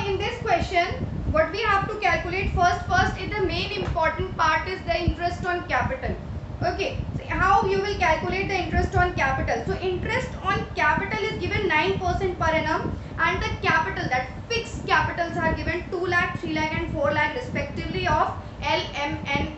in this question, what we have to calculate first is the main important part is the interest on capital. Okay, so how you will calculate the interest on capital? So interest on capital is given 9% per annum, and the capital, that fixed capitals are given 2 lakh, 3 lakh and 4 lakh respectively of L, M and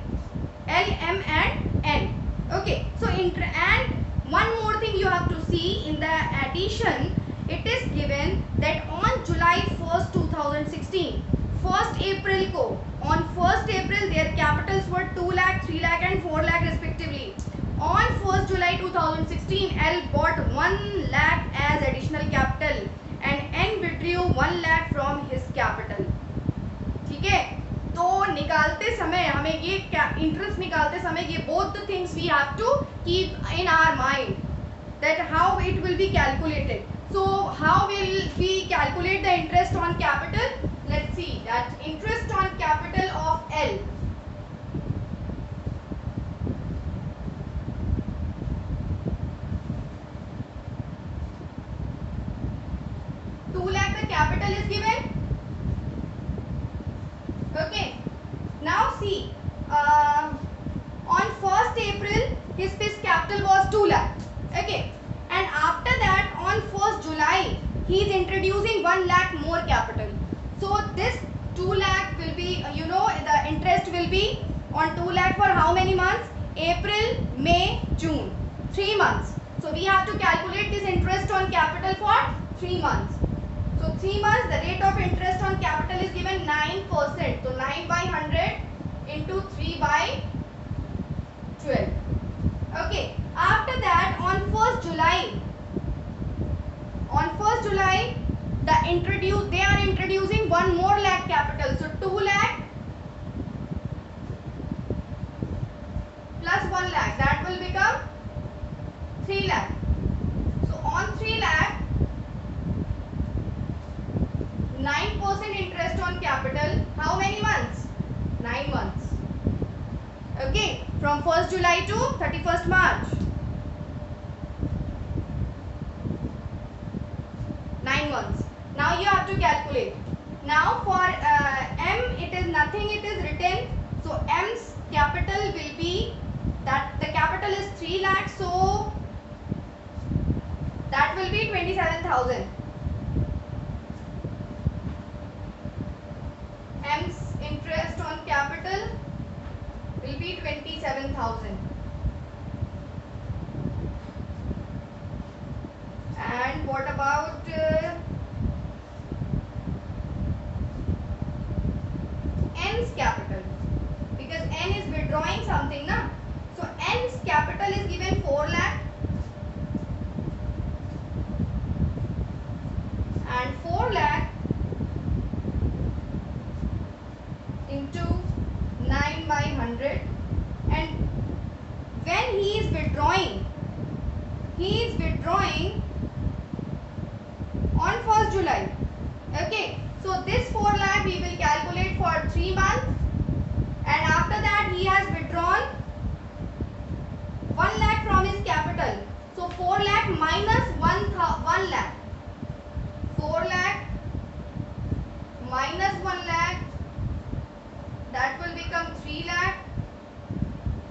N. Okay, so and one more thing you have to see in the addition, it is given that on July 1st 2016, 1st April को, on 1st April their capitals were 2 lakh, 3 lakh and 4 lakh respectively. On 1st July 2016, L bought 1 lakh as additional capital and N withdrew 1 lakh from his capital. ठीक है, तो निकालते समय हमें ये interest निकालते समय ये both the things we have to keep in our mind, that how it will be calculated. So how will we calculate the interest on capital? Let's see that interest on capital of L. Two lakh the capital is given. Okay. Now see, on 1st April his capital was 2 lakh. Okay. And after that on 1st July he is introducing 1 lakh more capital. So this 2 lakh will be, the interest will be on 2 lakh for how many months? April, May, June. 3 months. So we have to calculate this interest on capital for 3 months. So 3 months the rate of interest on capital is given 9%. So 9 by 100 into 3 by 12. Okay. After that on 1st July they are introducing 1 more lakh capital. So 2 lakh plus 1 lakh, that will become 3 lakh. So on 3 lakh 9% interest on capital, how many months? 9 months. Okay, from 1st July to 31st March. 9 months. Now you have to calculate. Now for M, it is nothing, it is written. So M's capital will be, that the capital is 3 lakh, so that will be 27,000. M's interest on capital will be 27,000. And what about N's capital? Because N is withdrawing something, na? So N's capital is given 4 lakh. And 4 lakh into 9 by 100. And when he is withdrawing on 1st July. Okay, so this 4 lakh we will calculate for 3 months, and after that he has withdrawn 1 lakh from his capital. So 4 lakh minus 1 lakh. 4 lakh minus 1 lakh, that will become 3 lakh,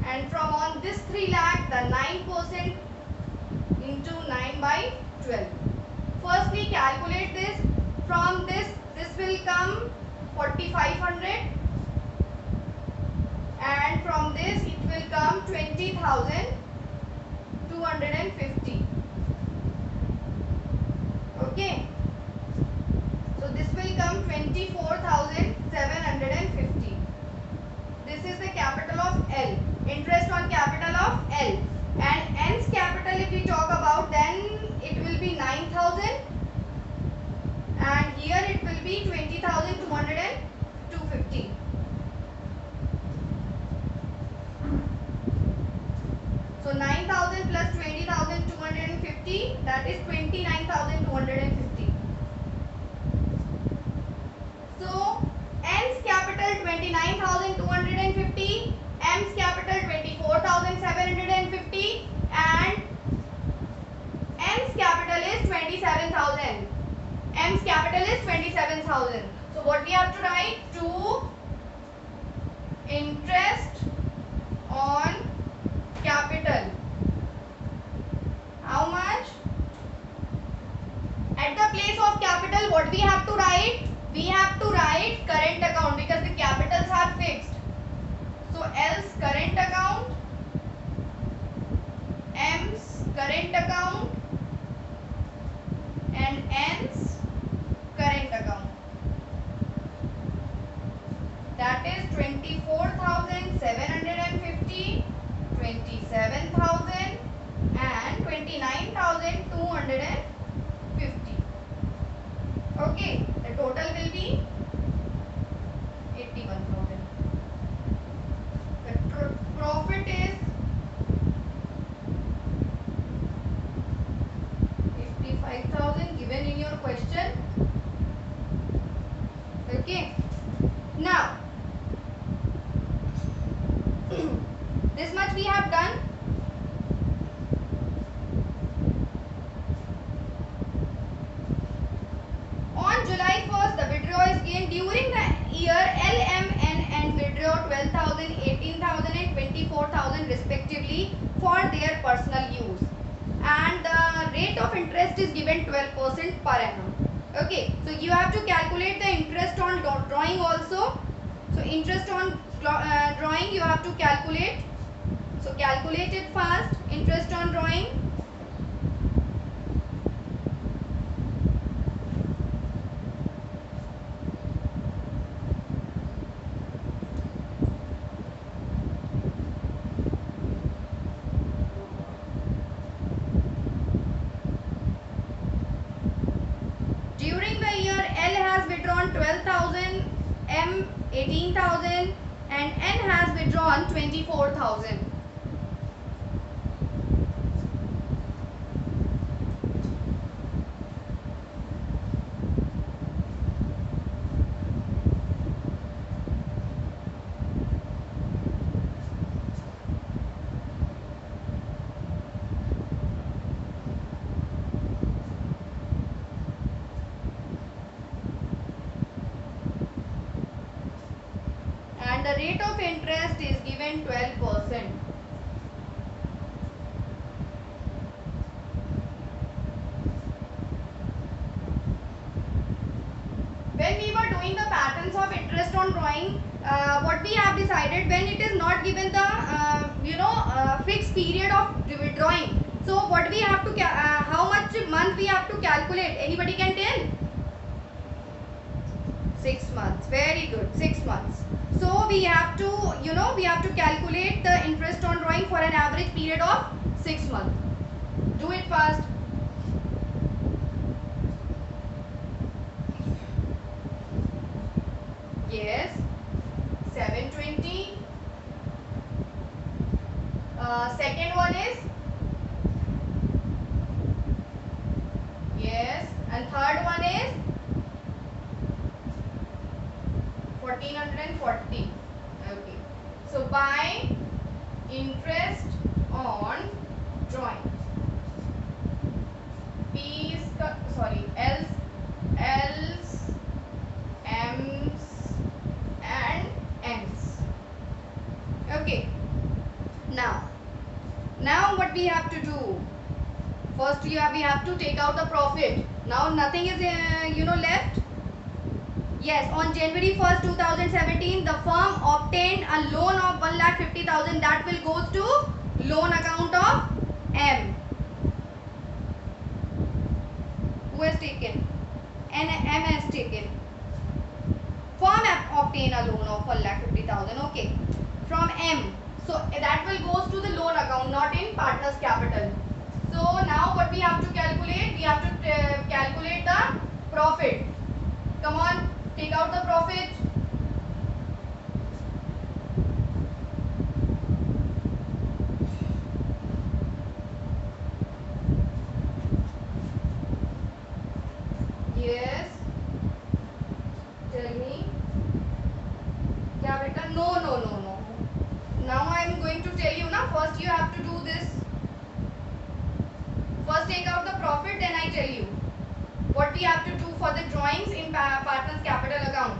and from on this 3 lakh the 9% into 9 by 12. Firstly calculate this. From this will come 4,500, and from this it will come 20,250. Okay, so this will come 24,750. This is the capital of L, interest on capital of L. And N's capital, if we talk about, then it will be 9,000, and here it will be 20,250. So 9,000 plus 20,250, that is 29,250. So N's capital 29,250, M's capital 24,750, and N's capital is 27,000. M's capital is 27,000. have to write? To interest on capital. How much? At the place of capital, what we have to write? We have to write current account because the capitals are fixed. So L's current account, M's current account, and N's current account. That is 24,750, 27,000 and 29,250. Okay, the total will be 81,000. The profit is 55,000 given in your question. Okay, now this much we have done. On July 1st, the withdrawal is gained during the year. L, M, N withdraw 12,000, 18,000 and 24,000 respectively for their personal use. And the rate of interest is given 12% per annum. Okay, so you have to calculate the interest on drawing also. So interest on drawing you have to calculate. So calculate it fast. Interest on drawing. During the year, L has withdrawn 12,000, M 18,000 and N has withdrawn 24,000. And the rate of interest is given 12%. When we were doing the patterns of interest on drawing, what we have decided, when it is not given the fixed period of withdrawing, so what we have to how much month we have to calculate? Anybody can tell? 6 months. Very good. 6 months. So we have to calculate the interest on drawing for an average period of 6 months. Do it fast. Yes. 720. Second one is? Yes. And third one is? 1440. Okay. So by interest on drawing, P's, L's, M's and N's. Okay. Now what we have to do? First we have to take out the profit. Now nothing is left. Yes, on January 1st, 2017, the firm obtained a loan of 1,50,000 that will go to loan account of M. Who has taken? M has taken. Firm obtained a loan of 1,50,000. Okay, from M. So that will goes to the loan account, not in partner's capital. So now what we have to calculate? We have to calculate the profit. Come on. Take out the profit. Yes. Tell me. क्या बेटा? No. Now I am going to tell you ना. First you have to do this. First take out the profit, then I tell you what we have to do for the drawings in partner's capital account.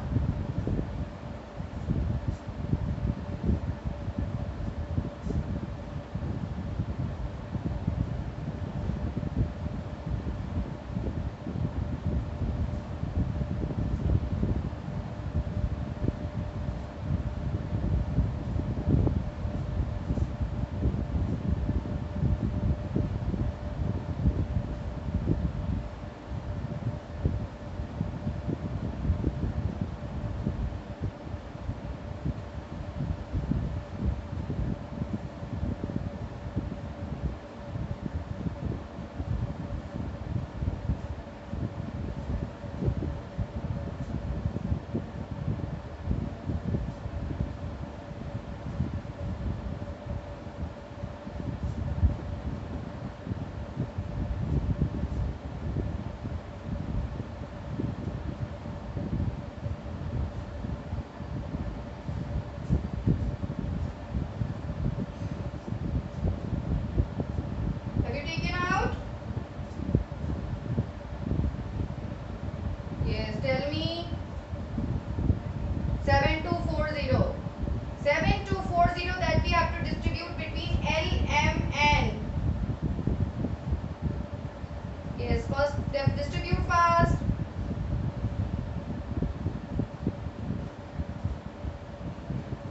First step, distribute fast.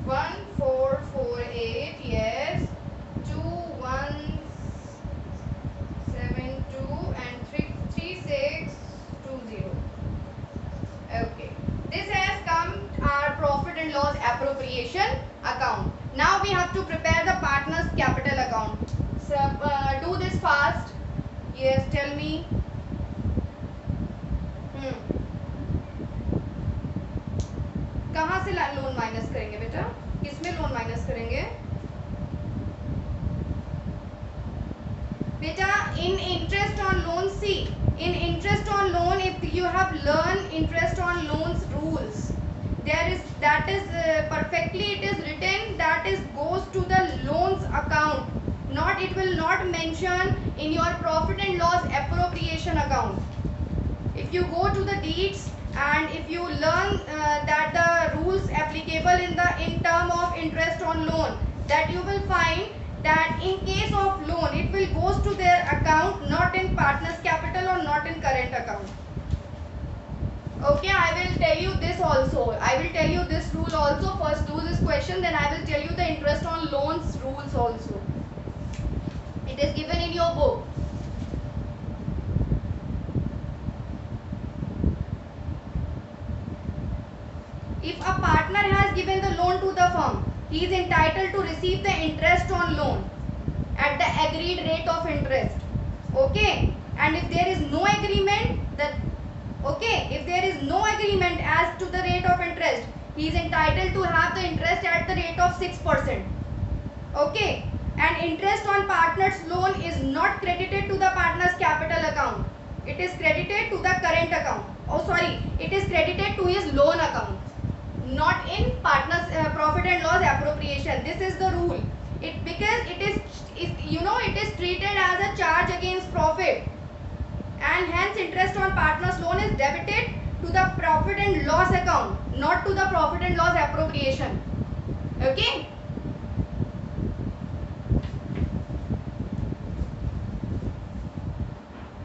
One four four eight, yes. 2172 and 3620. Okay. This has come our profit and loss appropriation account. Now we have to prepare the partners capital account. So do this fast. Yes, tell me. कहाँ से loan minus करेंगे बेटा? किसमें loan minus करेंगे बेटा? in interest on loan, see, in interest on loan, if you have learned interest on loans rules, there is that is perfectly it is written that is goes to the loans account, not it will not mention in your profit and loss appropriation account. If you go to the deeds and if you learn that the rules applicable in term of interest on loan, that you will find that in case of loan it will goes to their account, not in partners capital or not in current account. Okay, I will tell you this also. I will tell you this rule also. First do this question, then I will tell you the interest on loans rules also. It is given in your book. If a partner has given the loan to the firm, he is entitled to receive the interest on loan at the agreed rate of interest. Okay, and if there is no agreement, if there is no agreement as to the rate of interest, he is entitled to have the interest at the rate of 6%. Okay, and interest on partner's loan is not credited to the partner's capital account. It is credited to the current account. Oh sorry, it is credited to his loan account, not in partners profit and loss appropriation. This is the rule. Because it is treated as a charge against profit, and hence interest on partners loan is debited to the profit and loss account, not to the profit and loss appropriation. Okay.